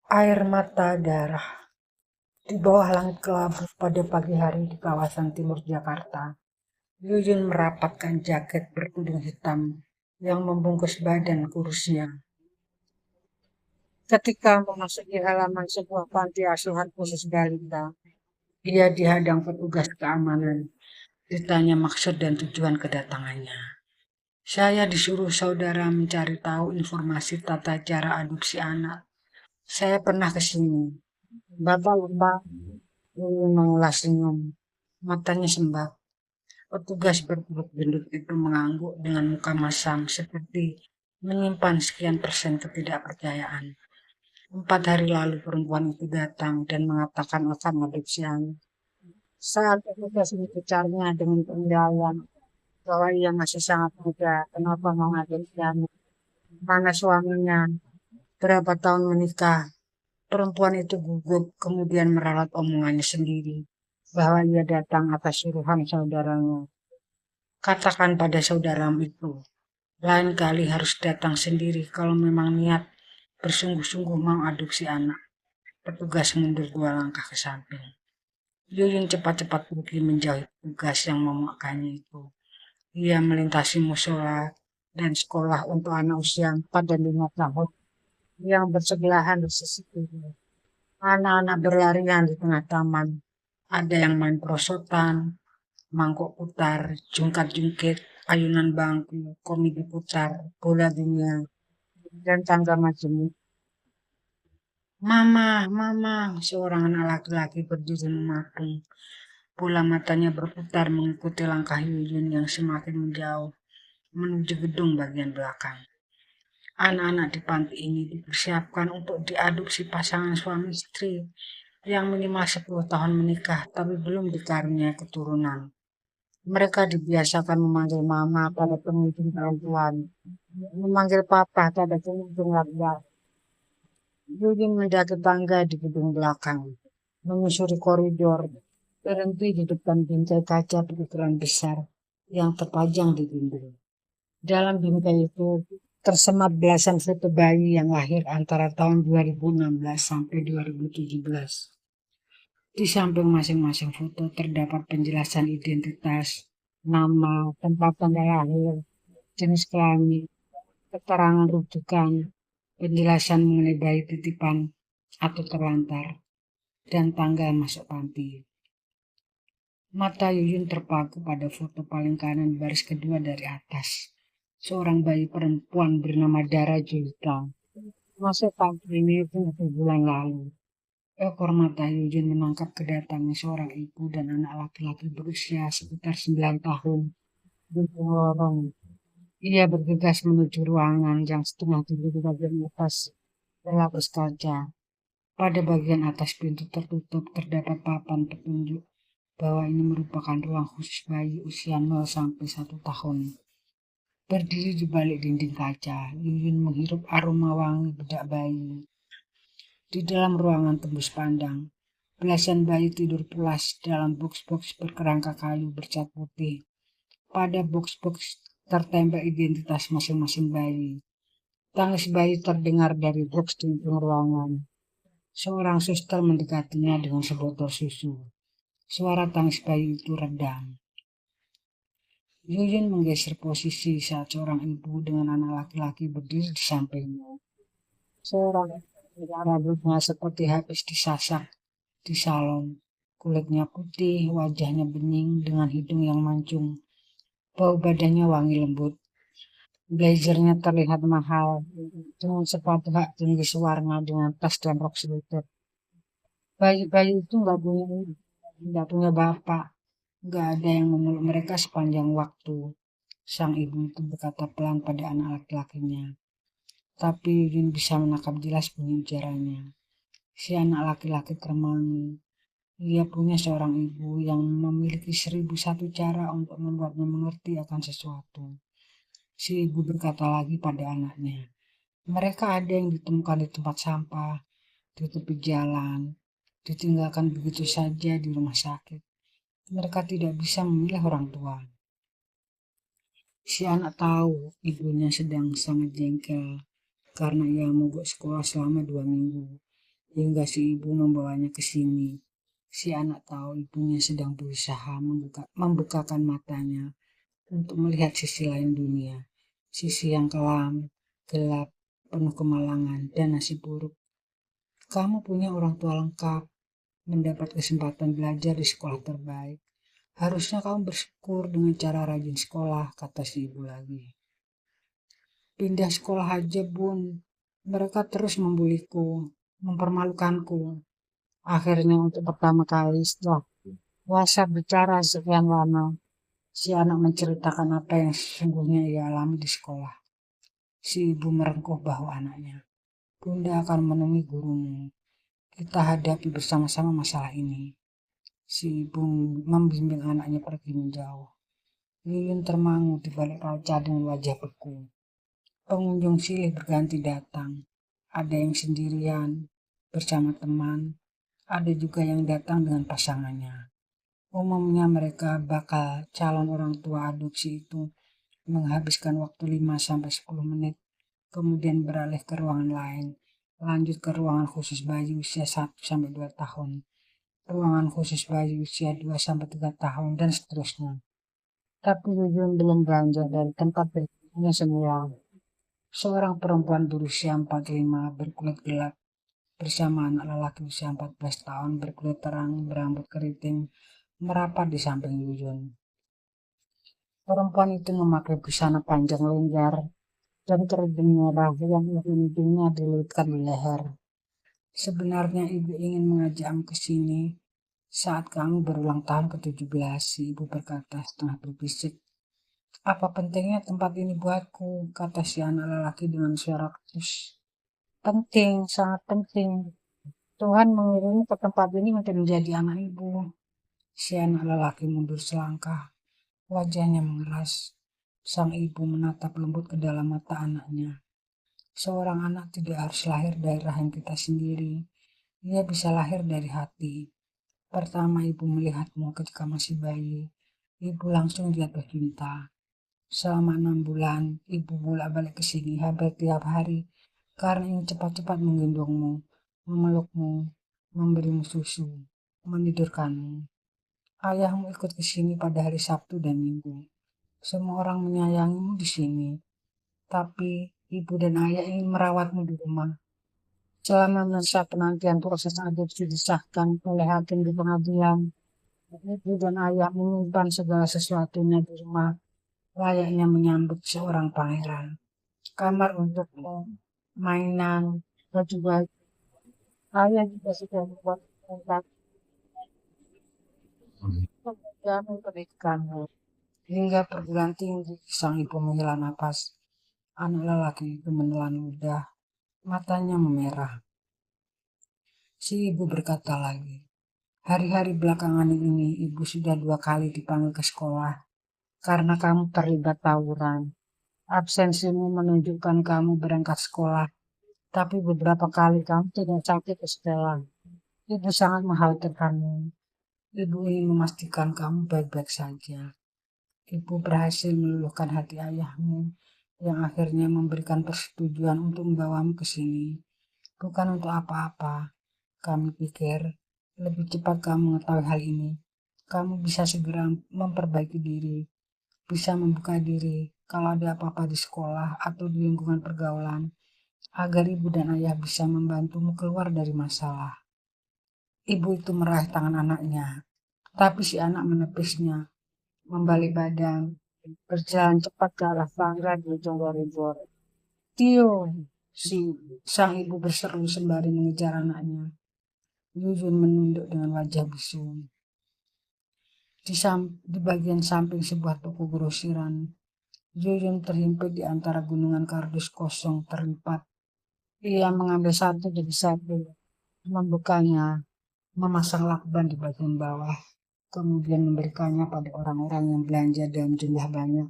Air mata darah. Di bawah langit kelabu pada pagi hari di kawasan timur Jakarta, Yuyun merapatkan jaket berkudung hitam yang membungkus badan kurusnya. Ketika memasuki halaman sebuah panti asuhan khusus balita, ia dihadang petugas keamanan. Ditanya maksud dan tujuan kedatangannya. Saya disuruh saudara mencari tahu informasi tata cara adopsi anak. Saya pernah ke sini. Bapak-bapak mengulas senyum. Matanya sembab. Petugas berkerut gendut itu mengangguk dengan muka masam seperti menyimpan sekian persen ketidakpercayaan. 4 hari lalu perempuan itu datang dan mengatakan akan adopsi anak. Saat petugas mengejarnya dengan penilaian bahwa ia masih sangat muda, kenapa mau adopsi anak? Mana suaminya? Berapa tahun menikah? Perempuan itu gugup kemudian meralat omongannya sendiri bahwa ia datang atas suruhan saudaranya. Katakan pada saudaramu itu, lain kali harus datang sendiri kalau memang niat bersungguh-sungguh mau adopsi anak. Petugas mundur 2 langkah ke samping. Yuyun cepat-cepat pergi menjauhi petugas yang memakainya itu. Ia melintasi musola dan sekolah untuk anak usia 4 dan 5 tahun yang bersebelahan di sisi kiri. Anak-anak berlarian di tengah taman. Ada yang main perosotan, mangkok putar, jungkat-jungkit, ayunan bangku, komedi putar, bola dunia, dan tangga majemuk. Mama, mama, seorang anak laki-laki berdiri mematung. Bola matanya berputar mengikuti langkah Yuyun yang semakin menjauh menuju gedung bagian belakang. Anak-anak di panti ini dipersiapkan untuk diadopsi pasangan suami istri yang minimal 10 tahun menikah tapi belum dikaruniai keturunan. Mereka dibiasakan memanggil mama pada pengunjung perempuan, memanggil papa pada pengunjung laki-laki. Yuyun mendaki tangga di gedung belakang, menyusuri koridor, berhenti di depan bingkai kaca berukuran besar yang terpajang di dinding. Dalam bingkai itu tersemat belasan foto bayi yang lahir antara tahun 2016 sampai 2017. Di samping masing-masing foto terdapat penjelasan identitas, nama, tempat tanggal lahir, jenis kelamin, keterangan rujukan, penjelasan mengenai bayi titipan atau terlantar, dan tanggal masuk panti. Mata Yuyun terpaku pada foto paling kanan baris kedua dari atas. Seorang bayi perempuan bernama Dara Julita masuk panti ini 7 bulan lalu. Ekor mata Yuyun menangkap kedatangan seorang ibu dan anak laki-laki berusia sekitar 9 tahun di lorong. Ia bergegas menuju ruangan yang setengah di bagian atas berlapis kaca. Pada bagian atas pintu tertutup terdapat papan petunjuk bahwa ini merupakan ruang khusus bayi usia 0 sampai 1 tahun. Berdiri di balik dinding kaca, Yuyun menghirup aroma wangi bedak bayi. Di dalam ruangan tembus pandang, belasan bayi tidur pulas dalam box-box berkerangka kayu bercat putih. Pada box-box tertembak identitas masing-masing bayi. Tangis bayi terdengar dari box di ujung ruangan. Seorang suster mendekatinya dengan sebotol susu. Suara tangis bayi itu redam. Yuyun menggeser posisi saat seorang ibu dengan anak laki-laki berdiri di sampingnya. Seorang rambutnya seperti habis disasak di salon. Kulitnya putih, wajahnya bening dengan hidung yang mancung. Bau badannya wangi lembut. Blazernya terlihat mahal, dengan sepatu hak tinggi sewarna dengan tas dan rok selutut. Bayi-bayi itu nggak punya bapak, nggak ada yang memeluk mereka sepanjang waktu. Sang ibu itu berkata pelan pada anak laki-lakinya. Tapi Yudin bisa menangkap jelas bunyi ujarannya. Si anak laki-laki termangu. Ia punya seorang ibu yang memiliki 1001 cara untuk membuatnya mengerti akan sesuatu. Si ibu berkata lagi pada anaknya. Mereka ada yang ditemukan di tempat sampah, di tepi jalan, ditinggalkan begitu saja di rumah sakit. Mereka tidak bisa memilih orang tua. Si anak tahu ibunya sedang sangat jengkel karena ia mogok sekolah selama 2 minggu. hingga si ibu membawanya ke sini. Si anak tahu ibunya sedang berusaha membukakan matanya untuk melihat sisi lain dunia, sisi yang kelam, gelap, penuh kemalangan, dan nasib buruk. Kamu punya orang tua lengkap, mendapat kesempatan belajar di sekolah terbaik. Harusnya kamu bersyukur dengan cara rajin sekolah, kata si ibu lagi. Pindah sekolah aja, Bun. Mereka terus membuliku, mempermalukanku. Akhirnya untuk pertama kali setelah WhatsApp bicara sekian lama, si anak menceritakan apa yang sesungguhnya ia alami di sekolah. Si ibu merengkuh bahu anaknya. Bunda akan menemui gurumu. Kita hadapi bersama-sama masalah ini. Si ibu membimbing anaknya pergi menjauh. Lilin termangu di balik kaca dengan wajah beku. Pengunjung silih berganti datang. Ada yang sendirian, bersama teman. Ada juga yang datang dengan pasangannya. Umumnya mereka bakal calon orang tua adopsi itu menghabiskan waktu 5-10 menit, kemudian beralih ke ruangan lain, lanjut ke ruangan khusus bayi usia 1-2 tahun, ruangan khusus bayi usia 2-3 tahun, dan seterusnya. Tapi Yuyun belum beranjak dari tempat berikutnya semula. Seorang perempuan berusia 45 berkulit gelap bersama anak lelaki usia 14 tahun berkulit terang berambut keriting merapat di samping Yuyun. Perempuan itu memakai busana panjang longgar dan kerudung merah yang ujung-ujungnya dililitkan di leher. Sebenarnya ibu ingin mengajakmu ke sini saat kamu berulang tahun ke-17, si ibu berkata setengah berbisik. Apa pentingnya tempat ini buatku, kata si anak lelaki dengan suara ketus. Penting, sangat penting. Tuhan mengirimmu ke tempat ini untuk menjadi anak ibu. Si anak lelaki mundur selangkah. Wajahnya mengeras. Sang ibu menatap lembut ke dalam mata anaknya. Seorang anak tidak harus lahir dari rahim kita sendiri. Ia bisa lahir dari hati. Pertama ibu melihatmu ketika masih bayi. Ibu langsung jatuh cinta. Selama 6 bulan, ibu bolak-balik ke sini hampir tiap hari karena ingin cepat-cepat menggendongmu, memelukmu, memberimu susu, menidurkanmu. Ayahmu ikut ke sini pada hari Sabtu dan Minggu. Semua orang menyayangimu di sini, tapi ibu dan ayah ingin merawatmu di rumah. Selama masa penantian proses adopsi disahkan oleh hakim di pengadilan, ibu dan ayah menyimpan segala sesuatunya di rumah, layaknya menyambut seorang pangeran. Kamar untukmu, mainan, baju-baju. Ayah juga sudah membuat tempat pekerjaanmu pendidikanmu. Hingga perguruan tinggi, sang ibu menghela napas. Anak lelaki itu menelan ludah, matanya memerah. Si ibu berkata lagi, hari-hari belakangan ini ibu sudah 2 kali dipanggil ke sekolah karena kamu terlibat tawuran. Absensimu menunjukkan kamu berangkat sekolah, tapi beberapa kali kamu tidak sampai ke sekolah. Ibu sangat mengkhawatirkanmu. Ibu ingin memastikan kamu baik-baik saja. Ibu berhasil meluluhkan hati ayahmu yang akhirnya memberikan persetujuan untuk membawamu ke sini. Bukan untuk apa-apa. Kami pikir lebih cepat kamu mengetahui hal ini. Kamu bisa segera memperbaiki diri, bisa membuka diri kalau ada apa-apa di sekolah atau di lingkungan pergaulan, agar ibu dan ayah bisa membantumu keluar dari masalah. Ibu itu meraih tangan anaknya, tapi si anak menepisnya, membalik badan, berjalan cepat ke arah tangga di ujung koridor. Tio, si sang ibu berseru sembari mengejar anaknya. Yuyun menunduk dengan wajah bisu. Di bagian samping sebuah toko grosiran, Yuyun terhimpit di antara gunungan kardus kosong terlipat. Ia mengambil satu demi satu, membukanya, memasang lakban di bagian bawah, kemudian memberikannya pada orang-orang yang belanja dalam jumlah banyak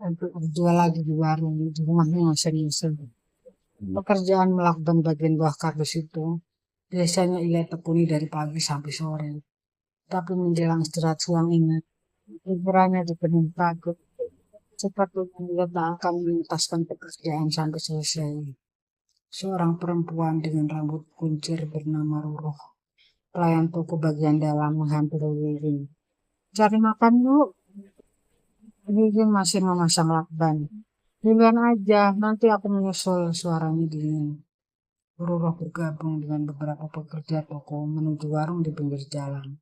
untuk dijual lagi di warung di rumahnya yang serius. Pekerjaan melakban bagian bawah kardus itu biasanya ia tekuni dari pagi sampai sore. Tapi menjelang istirahat siang ini, pikirannya dipenuhi takut. Sepertinya ia tak akan menuntaskan pekerjaan sampai selesai. seorang perempuan dengan rambut kuncir bernama Ruruk. Pelayan toko bagian dalam menghampiri Yuyun. Cari makan yuk. Yuyun masih memasang lakban. Duluan aja, nanti aku menyusul, suaranya dingin. Ruruk bergabung dengan beberapa pekerja toko menuju warung di pinggir jalan.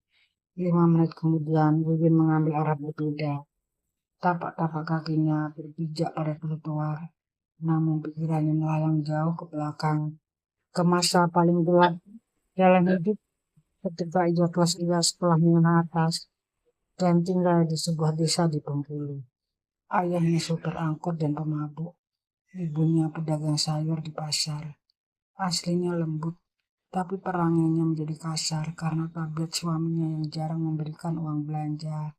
5 menit kemudian, Yuyun mengambil arah berbeda. Tapak-tapak kakinya berpijak pada trotoar, namun pikirannya melayang jauh ke belakang, ke masa paling gelap dalam hidup ketika ia kelas 2 sekolah menengah atas dan tinggal di sebuah desa di Bengkulu. Ayahnya supir angkot dan pemabuk, ibunya pedagang sayur di pasar. Aslinya lembut, tapi perangannya menjadi kasar karena tabiat suaminya yang jarang memberikan uang belanja.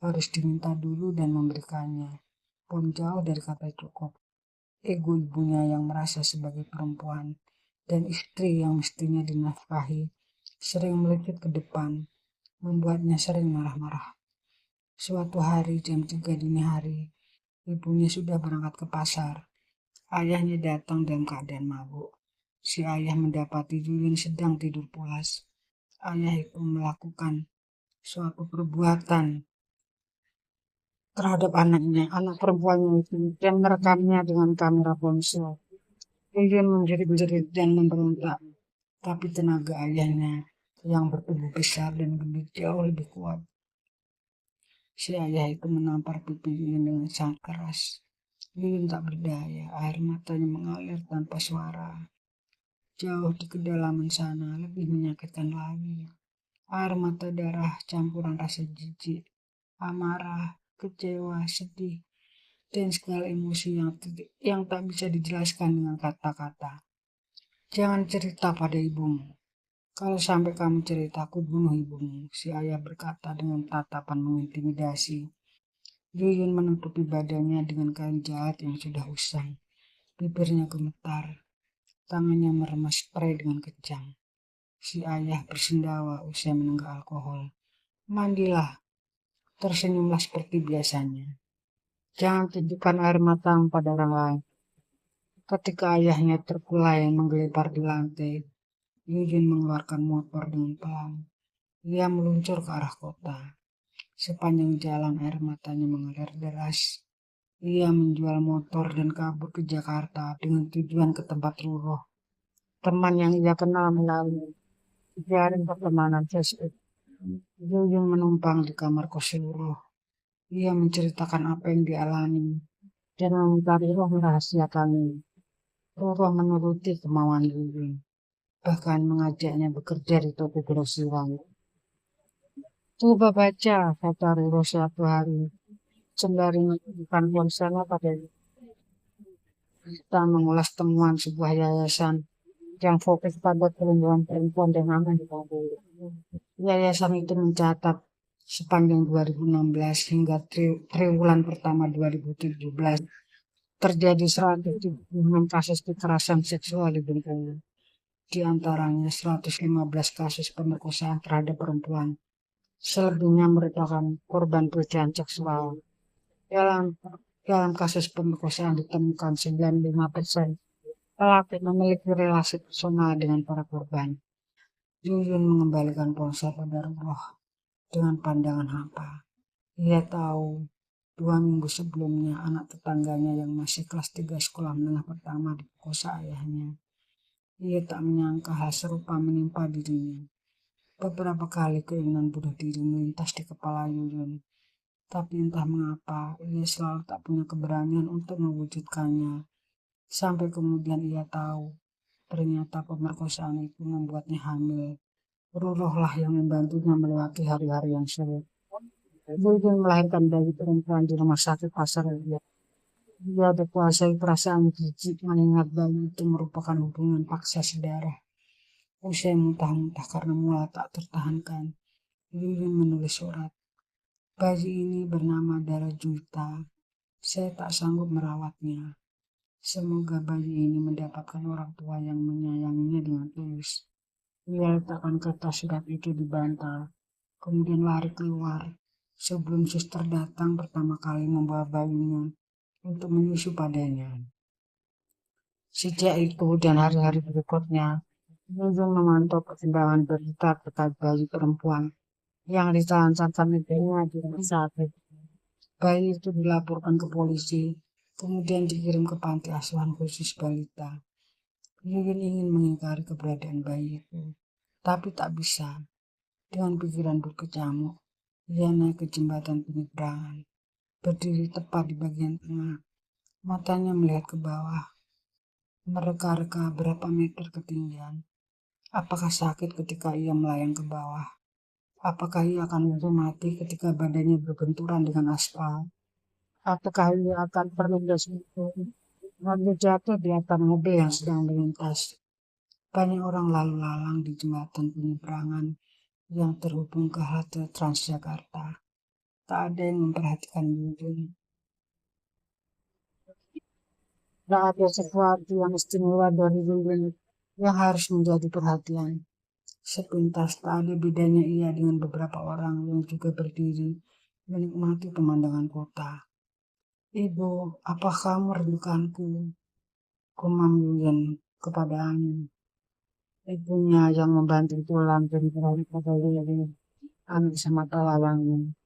Harus diminta dulu dan memberikannya, pun jauh dari kata cukup. Ego ibunya yang merasa sebagai perempuan dan istri yang mestinya dinafkahi sering melejit ke depan, membuatnya sering marah-marah. Suatu hari jam 3 dini hari, ibunya sudah berangkat ke pasar. Ayahnya datang dalam keadaan mabuk. Si ayah mendapati Yuyun sedang tidur pulas. Ayah itu melakukan suatu perbuatan terhadap anaknya, anak perempuannya itu, dan merekamnya dengan kamera ponsel. Yuyun menjerit-jerit dan memberontak, tapi tenaga ayahnya yang bertubuh besar dan gendut jauh lebih kuat. Si ayah itu menampar pipi Yuyun dengan sangat keras. Yuyun tak berdaya, air matanya mengalir tanpa suara. Jauh di kedalaman sana lebih menyakitkan lagi. Air mata darah campuran rasa jijik, amarah, kecewa, sedih, dan segala emosi yang tak bisa dijelaskan dengan kata-kata. Jangan cerita pada ibumu. Kalau sampai kamu cerita, aku bunuh ibumu, si ayah berkata dengan tatapan mengintimidasi. Yuyun menutupi badannya dengan kain jahat yang sudah usang. Bibirnya gemetar, tangannya meremas spray dengan kencang. Si ayah bersendawa usai menenggak alkohol. Mandilah, tersenyumlah seperti biasanya. Jangan tunjukkan air matamu pada orang lain. Ketika ayahnya terkulai menggelepar di lantai, Yuyun mengeluarkan motor dengan pelan. Ia meluncur ke arah kota. Sepanjang jalan air matanya mengalir deras. Ia menjual motor dan kabur ke Jakarta dengan tujuan ke tempat Ruruk, teman yang ia kenal melalui jaring pertemanan Facebook. Yuyun menumpang di kamar kos Ruruk. Ia menceritakan apa yang dialami dan meminta Ruruk merahasiakannya. Ruruk menuruti kemauan Yuyun, bahkan mengajaknya bekerja di toko grosiran. Coba baca, kata Ruruk suatu hari, sembari menunjukkan ponselnya pada kita mengulas temuan sebuah yayasan yang fokus pada perlindungan perempuan dan anak di Papua. Yayasan itu mencatat sepanjang 2016 hingga triwulan pertama 2017 terjadi 176 kasus kekerasan seksual di Bengkulu. Di antaranya 115 kasus pemerkosaan terhadap perempuan. Selebihnya merupakan korban pelecehan seksual. Dalam dalam kasus pemerkosaan ditemukan 95% pelaku memiliki relasi personal dengan para korban. Yuyun mengembalikan ponsel pada Ruruk dengan pandangan hampa. Ia tahu 2 minggu sebelumnya anak tetangganya yang masih kelas 3 sekolah menengah pertama diperkosa ayahnya. Ia tak menyangka hal serupa menimpa dirinya. Beberapa kali keinginan bunuh diri melintas di kepala Yuyun. Tapi entah mengapa, ia selalu tak punya keberanian untuk mewujudkannya. Sampai kemudian ia tahu, ternyata pemerkosaan itu membuatnya hamil. Ruruk lah yang membantunya melewati hari-hari yang sulit. Yuyun melahirkan bayi perempuan di rumah sakit Pasar Raya. Dia dikuasai perasaan jijik mengingat bayi itu merupakan hubungan paksa sedarah. Usai muntah-muntah karena mula tak tertahankan, Yuyun menulis surat. Bayi ini bernama Dara Juita. Saya tak sanggup merawatnya. Semoga bayi ini mendapatkan orang tua yang menyayanginya dengan tulus. Ia letakkan kertas surat itu di bantal, kemudian lari keluar sebelum suster datang pertama kali membawa bayinya untuk menyusu padanya. Sejak itu dan hari-hari berikutnya, Yuyun memantau perkembangan berita terkait bayi perempuan yang ditelantarkan ibunya di rumah sakit. Bayi itu dilaporkan ke polisi, kemudian dikirim ke panti asuhan khusus balita. Yuyun ingin mengingkari keberadaan bayi itu, tapi tak bisa. Dengan pikiran berkecamuk, ia naik ke jembatan penyeberangan, berdiri tepat di bagian tengah. Matanya melihat ke bawah, mereka-reka berapa meter ketinggian. Apakah sakit ketika ia melayang ke bawah? Apakah ia akan langsung mati ketika badannya berbenturan dengan aspal? Apakah ia akan terlindas lalu jatuh di atas mobil yang sedang melintas? Banyak orang lalu lalang di jembatan penyeberangan yang terhubung ke halte Transjakarta. Tak ada yang memperhatikan Yuyun. Tak ada sesuatu yang istimewa dari Yuyun yang harus menjadi perhatian. Sepintas tak ada bedanya ia dengan beberapa orang yang juga berdiri menikmati pemandangan kota. Ibu, apa kamu merindukanku? Gumam Yuyun kepada angin. Ibunya yang membantu pulang dan berani pada Yuyun, anak semata lawangnya.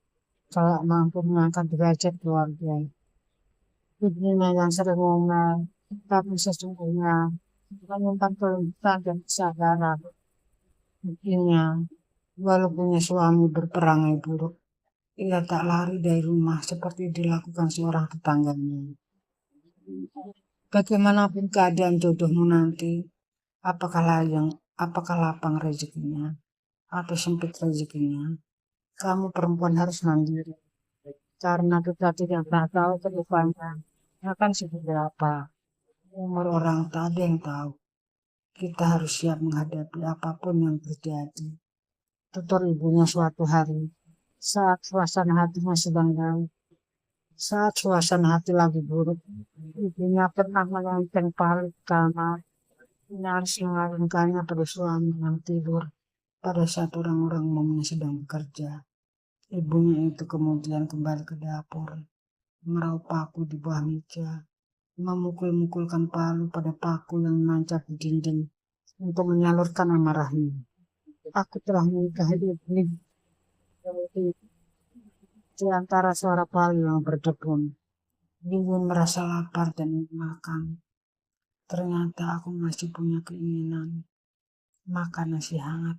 Kalau mampu mengangkat derajat keluarga. Ibunya yang sering ngomel, tapi sesungguhnya menyimpan kelembutan dan kesadaran. Ibunya, walau punya suami berperangai buruk, ia tak lari dari rumah seperti dilakukan seorang tetangganya. Bagaimanapun keadaan jodohmu nanti, apakah layang, apakah lapang rezekinya, atau sempit rezekinya, kamu perempuan harus mandiri. Karena kita tidak pernah tahu ke depannya akan seperti apa. Umur orang tak ada yang tahu. Kita harus siap menghadapi apapun yang terjadi. Tutur ibunya suatu hari, saat suasana hatinya sedang down, saat suasana hati lagi buruk, ibunya pernah melonceng palu ke kamar, nyaris mengalungkannya pada suami yang tidur pada saat orang-orang umumnya sedang bekerja. Ibunya itu kemudian kembali ke dapur, meraup paku di bawah meja, memukul-mukulkan palu pada paku yang menancap di dinding untuk menyalurkan amarahnya. Aku telah menikahi ini di antara suara palu yang berdebun. Yuyun merasa lapar dan ingin makan. Ternyata aku masih punya keinginan makan nasi hangat,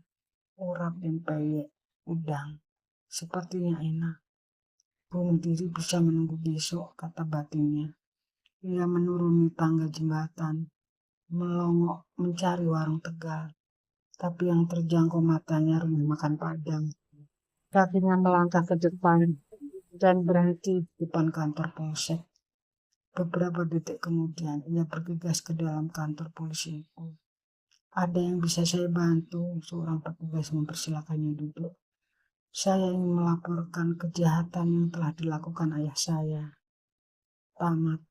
urap dan peyek, udang. Sepertinya enak. Bunuh diri bisa menunggu besok, kata batinnya. Ia menuruni tangga jembatan, melongok mencari warung Tegal. Tapi yang terjangkau matanya rumah makan Padang. Kakinya melangkah ke depan dan berhenti di depan kantor polsek. Beberapa detik kemudian, ia bergegas ke dalam kantor polisi itu. Ada yang bisa saya bantu? Seorang petugas mempersilakannya duduk. Saya ingin melaporkan kejahatan yang telah dilakukan ayah saya. Tamat.